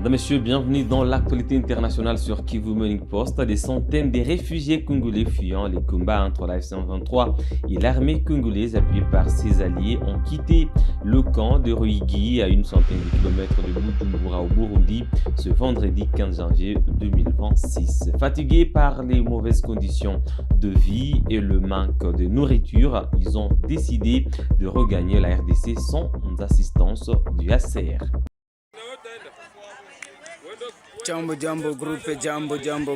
Mesdames, Messieurs, bienvenue dans l'actualité internationale sur Kivu Morning Post. Des centaines de réfugiés congolais fuyant les combats entre la F-123 et l'armée congolaise appuyée par ses alliés ont quitté le camp de Ruigi à une centaine de kilomètres de Bujumbura au Burundi ce vendredi 15 janvier 2026. Fatigués par les mauvaises conditions de vie et le manque de nourriture, ils ont décidé de regagner la RDC sans assistance du HCR. Jambo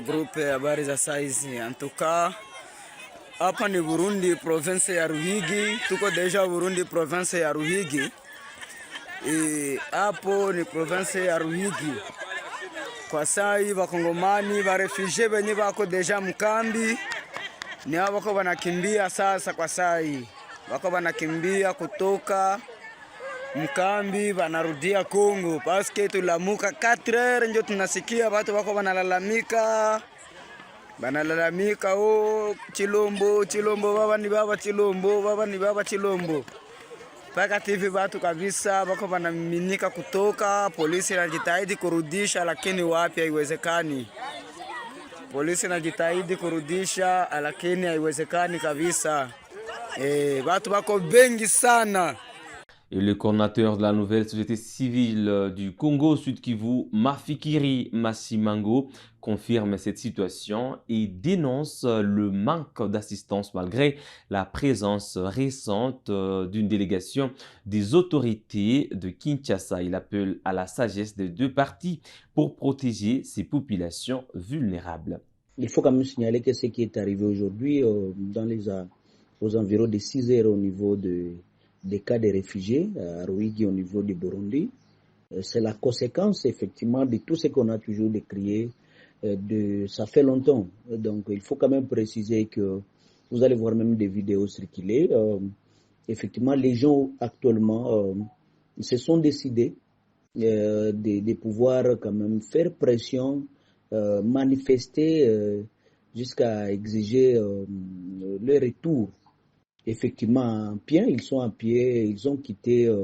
grupe, habari za saizi. Antuka hapa ni Burundi, province ya Ruhigi. Tuko deja Burundi, province ya Ruhigi. Hapo ni province ya Ruhigi. Kwa sai bakongomani ba refugee benye bako deja mkambi ni hao bako banakimbia sasa. Kwa sai bako banakimbia kutoka mkambi banarudia Kongo paske tulamuka 4h ndio tunasikia watu wako banalalamika Chilombo baba ni baba Chilombo paka TV watu kabisa wako banaminika kutoka. Polisi inajitahidi kurudisha lakini wapi haiwezekani. Polisi inajitahidi kurudisha lakini haiwezekani kabisa. Watu wako bengi sana. Et le coordinateur de la nouvelle société civile du Congo Sud Kivu, Mafikiri Masimango, confirme cette situation et dénonce le manque d'assistance malgré la présence récente d'une délégation des autorités de Kinshasa. Il appelle à la sagesse des deux parties pour protéger ces populations vulnérables. Il faut quand même signaler que ce qui est arrivé aujourd'hui aux environs de 6h au niveau des cas de réfugiés à Ruigi au niveau du Burundi, c'est la conséquence effectivement de tout ce qu'on a toujours décrié. Ça fait longtemps, donc il faut quand même préciser que vous allez voir même des vidéos circuler. Effectivement, les gens actuellement se sont décidés de pouvoir quand même faire pression, manifester jusqu'à exiger le retour. Effectivement, ils sont en pied, ils ont quitté,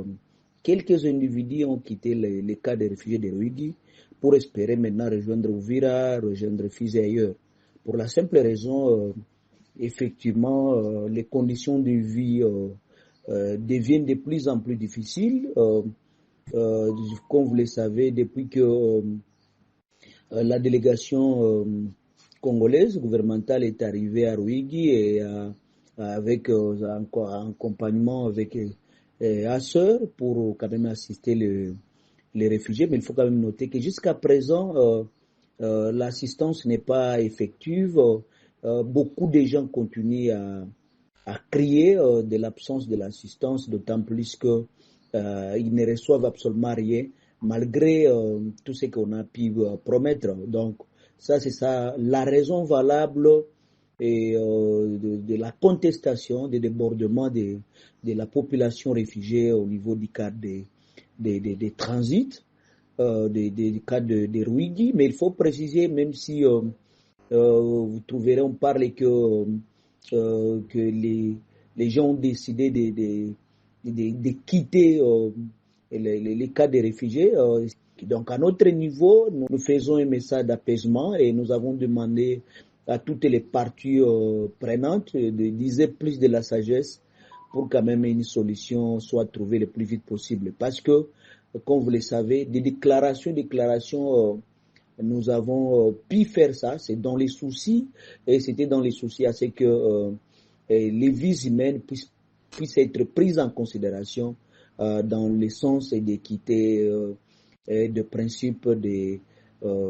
quelques individus ont quitté les cas de réfugiés de Ruigi pour espérer maintenant rejoindre Uvira, rejoindre Fizi ailleurs. Pour la simple raison, effectivement, les conditions de vie deviennent de plus en plus difficiles. Comme vous le savez, depuis que la délégation congolaise gouvernementale est arrivée à Ruigi et avec un accompagnement avec ASEUR pour quand même assister les réfugiés. Mais il faut quand même noter que jusqu'à présent, l'assistance n'est pas effective. Beaucoup de gens continuent à crier de l'absence de l'assistance, d'autant plus qu'ils ne reçoivent absolument rien, malgré tout ce qu'on a pu promettre. Donc, ça, c'est ça, la raison valable et de la contestation, des débordements de la population réfugiée au niveau du cadre des transits, des cas de Ruigi. Mais il faut préciser, même si vous trouverez, on parle que les gens ont décidé de quitter les cas des réfugiés. Donc à notre niveau, nous faisons un message d'apaisement et nous avons demandé à toutes les parties prenantes de diser plus de la sagesse pour quand même une solution soit trouvée le plus vite possible. Parce que, comme vous le savez, des déclarations, nous avons pu faire ça, c'est dans les soucis, et c'était dans les soucis à ce que les vies humaines puissent être prises en considération dans le sens d'équité et de principe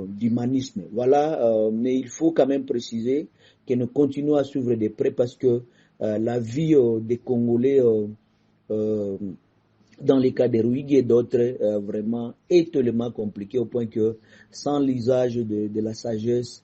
d'humanisme. Voilà, mais il faut quand même préciser que nous continuons à suivre de près parce que la vie des Congolais dans les cas de Ruigi et d'autres vraiment est tellement compliqué au point que sans l'usage de la sagesse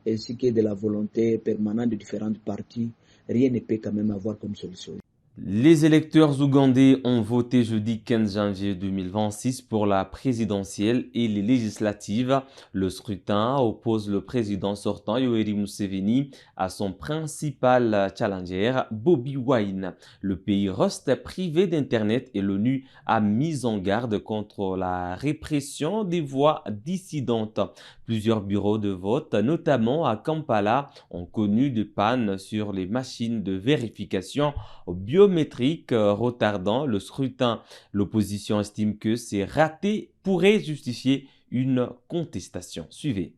ainsi que de la volonté permanente de différentes parties, rien ne peut quand même avoir comme solution. Les électeurs ougandais ont voté jeudi 15 janvier 2026 pour la présidentielle et les législatives. Le scrutin oppose le président sortant Yoweri Museveni à son principal challenger Bobi Wine. Le pays reste privé d'Internet et l'ONU a mis en garde contre la répression des voix dissidentes. Plusieurs bureaux de vote, notamment à Kampala, ont connu des pannes sur les machines de vérification biométrique retardant le scrutin. L'opposition estime que ces ratés pourraient justifier une contestation. Suivez.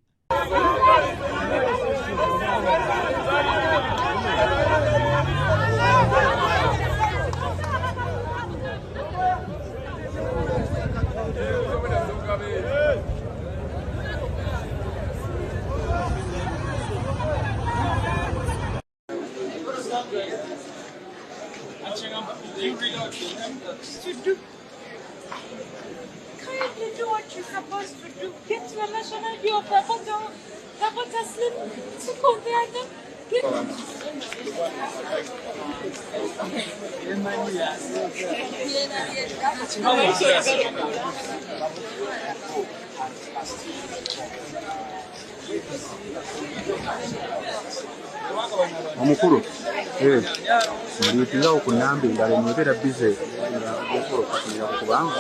Can't you do what you're supposed to do? Get to a national your Papa Slim to go there. Omukulu ndiyitinga okunamba engalo nebeera bize omukulu katumira kubanga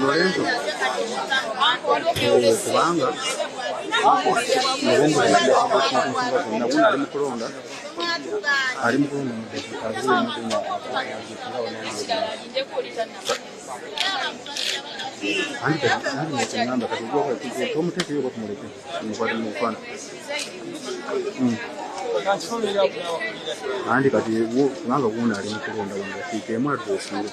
Lorenzo kubanga Lorenzo ali mukulonda andi kati kubanga wuno ali mukulonda wanakiikeemu adresire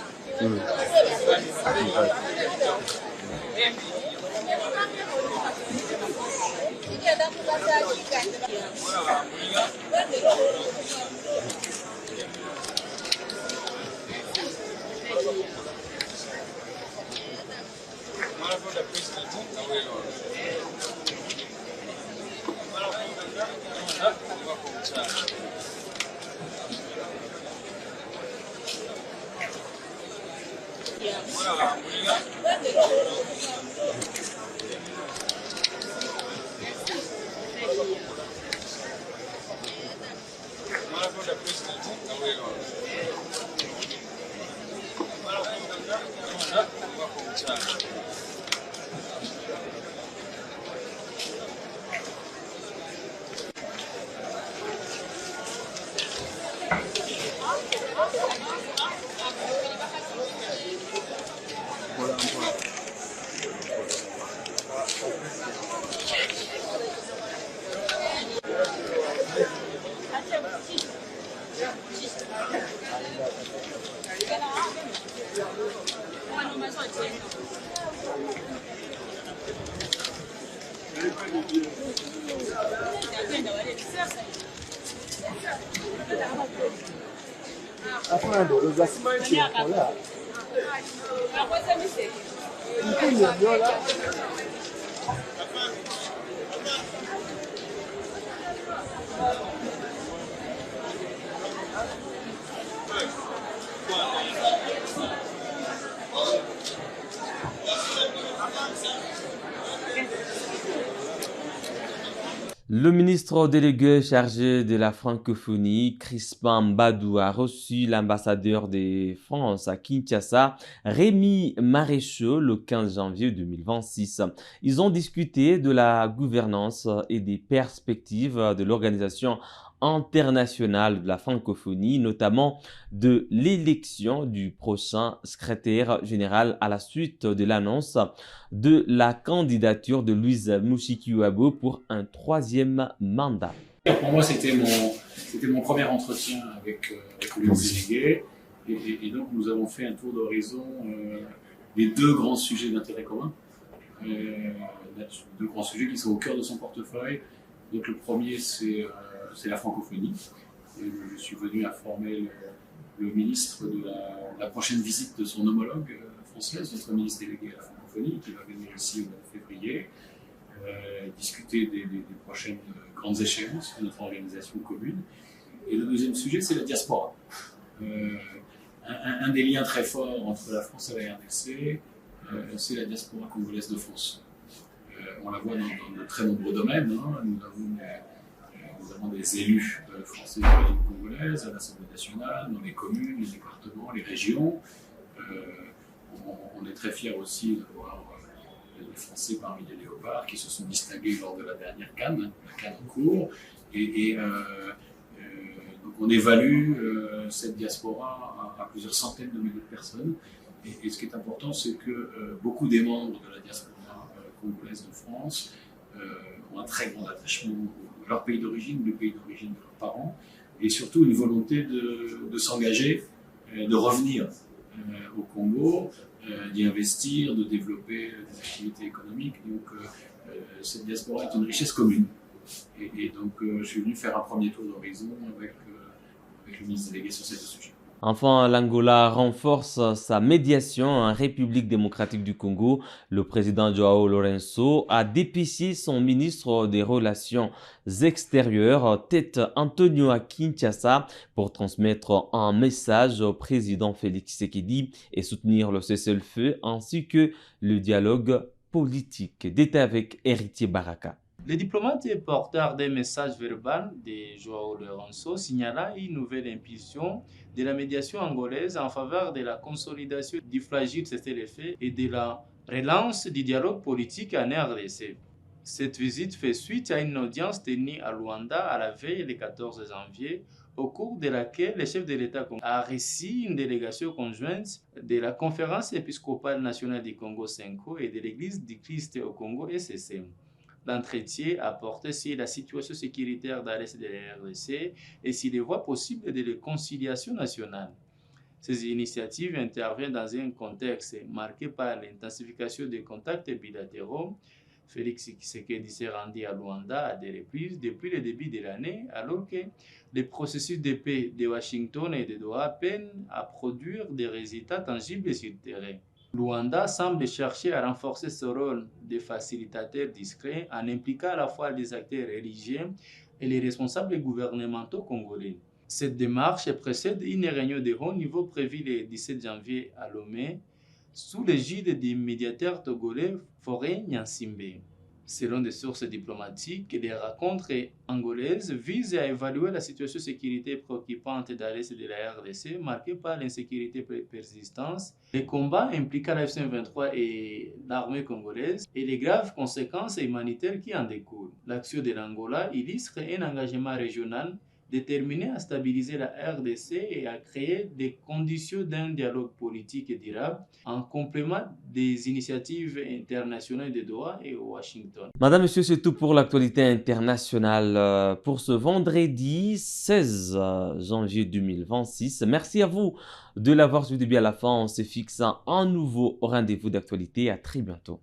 Le ministre délégué chargé de la francophonie, Crispin Mbadou, a reçu l'ambassadeur de France à Kinshasa, Rémi Maréchaux, le 15 janvier 2026. Ils ont discuté de la gouvernance et des perspectives de l'organisation internationale de la francophonie, notamment de l'élection du prochain secrétaire général à la suite de l'annonce de la candidature de Louise Mushikiwabo pour un 3e mandat. Pour moi, c'était mon premier entretien avec le délégué et donc nous avons fait un tour d'horizon des deux grands sujets d'intérêt commun, deux grands sujets qui sont au cœur de son portefeuille. Donc le premier, c'est la francophonie. Et je suis venu informer le ministre de la prochaine visite de son homologue française, notre ministre délégué à la francophonie, qui va venir ici au mois de février, discuter des prochaines grandes échéances de notre organisation commune. Et le deuxième sujet, c'est la diaspora. Un des liens très forts entre la France et la RDC, c'est la diaspora congolaise de France. On la voit dans de très nombreux domaines. Hein. Nous avons des élus français d'origine congolaise à l'Assemblée nationale, dans les communes, les départements, les régions. On est très fiers aussi d'avoir des Français parmi les léopards qui se sont distingués lors de la dernière CAN, la CAN en cours. Donc on évalue cette diaspora à plusieurs centaines de milliers de personnes. Et ce qui est important, c'est que beaucoup des membres de la diaspora congolaise de France ont un très grand attachement à leur pays d'origine, le pays d'origine de leurs parents, et surtout une volonté de s'engager, de revenir au Congo, d'y investir, de développer des activités économiques. Donc cette diaspora est une richesse commune. Et donc je suis venu faire un premier tour d'horizon avec le ministre délégué sur ces deux sujets. Enfin, l'Angola renforce sa médiation en République démocratique du Congo. Le président João Lourenço a dépêché son ministre des Relations extérieures, Tete Antonio à Kinshasa, pour transmettre un message au président Félix Tshisekedi et soutenir le cessez-le-feu ainsi que le dialogue politique. Détail avec Héritier Baraka. Le diplomate et porteur des messages verbaux de João Lourenço signala une nouvelle impulsion de la médiation angolaise en faveur de la consolidation du fragile cessez-le-feu et de la relance du dialogue politique en RDC. Cette visite fait suite à une audience tenue à Luanda à la veille du 14 janvier, au cours de laquelle le chef de l'État a reçu une délégation conjointe de la Conférence épiscopale nationale du Congo (CENCO) et de l'Église du Christ au Congo (ECC). L'entretien a porté sur la situation sécuritaire dans l'est de la RDC et sur les voies possibles de réconciliation nationale. Ces initiatives interviennent dans un contexte marqué par l'intensification des contacts bilatéraux. Félix Tshisekedi s'est rendu à Luanda à des reprises depuis le début de l'année, alors que le processus de paix de Washington et de Doha peinent à produire des résultats tangibles sur le terrain. Luanda semble chercher à renforcer ce rôle de facilitateur discret en impliquant à la fois les acteurs religieux et les responsables gouvernementaux congolais. Cette démarche précède une réunion de haut niveau prévue le 17 janvier à Lomé sous l'égide du médiateur togolais Faure Gnassingbé. Selon des sources diplomatiques, les rencontres angolaises visent à évaluer la situation de sécurité préoccupante dans l'est de la RDC, marquée par l'insécurité persistante, les combats impliquant la FC-23 et l'armée congolaise et les graves conséquences humanitaires qui en découlent. L'action de l'Angola illustre un engagement régional déterminé à stabiliser la RDC et à créer des conditions d'un dialogue politique durable en complément des initiatives internationales de Doha et Washington. Madame, Monsieur, c'est tout pour l'actualité internationale pour ce vendredi 16 janvier 2026. Merci à vous de l'avoir suivi à la fin. On se fixe un nouveau rendez-vous d'actualité. À très bientôt.